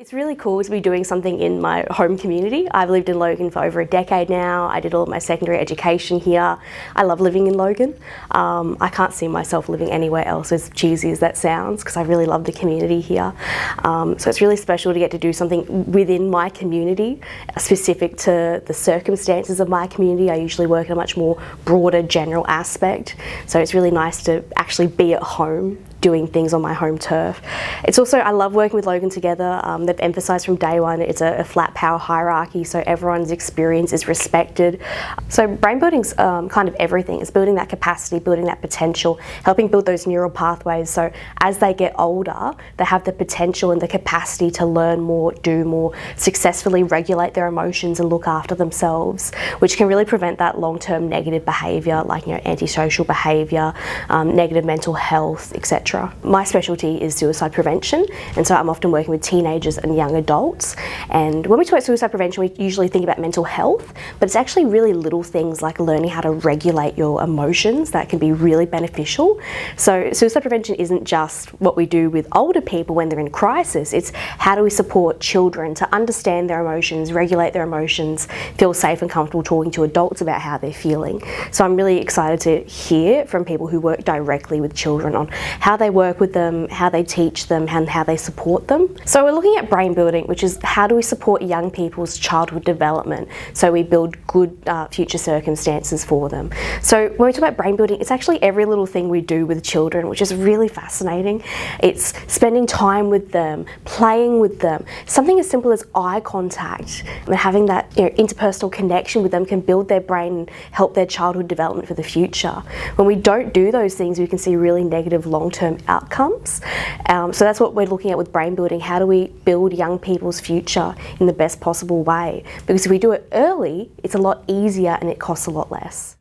It's really cool to be doing something in my home community. I've lived in Logan for over a decade now. I did all of my secondary education here. I love living in Logan. I can't see myself living anywhere else, as cheesy as that sounds, because I really love the community here. So it's really special to get to do something within my community, specific to the circumstances of my community. I usually work in a much more broader general aspect. So it's really nice to actually be at home doing things on my home turf. It's also, I love working with Logan together. They've emphasised from day one it's a flat power hierarchy, so everyone's experience is respected. So brain building's kind of everything. It's building that capacity, building that potential, helping build those neural pathways, so as they get older, they have the potential and the capacity to learn more, do more, successfully regulate their emotions and look after themselves, which can really prevent that long-term negative behaviour, like antisocial behaviour, negative mental health, etc. My specialty is suicide prevention, and so I'm often working with teenagers and young adults. And when we talk about suicide prevention, we usually think about mental health, but it's actually really little things like learning how to regulate your emotions that can be really beneficial. So suicide prevention isn't just what we do with older people when they're in crisis, it's how do we support children to understand their emotions, regulate their emotions, feel safe and comfortable talking to adults about how they're feeling. So I'm really excited to hear from people who work directly with children on how they work with them, how they teach them, and how they support them. So we're looking at brain building, which is how do we support young people's childhood development so we build good future circumstances for them. So when we talk about brain building, it's actually every little thing we do with children, which is really fascinating. It's spending time with them, playing with them. Something as simple as eye contact and having that interpersonal connection with them can build their brain and help their childhood development for the future. When we don't do those things, we can see really negative long-term outcomes. So that's what we're looking at with brain building. How do we build young people's future in the best possible way? Because if we do it early, it's a lot easier and it costs a lot less.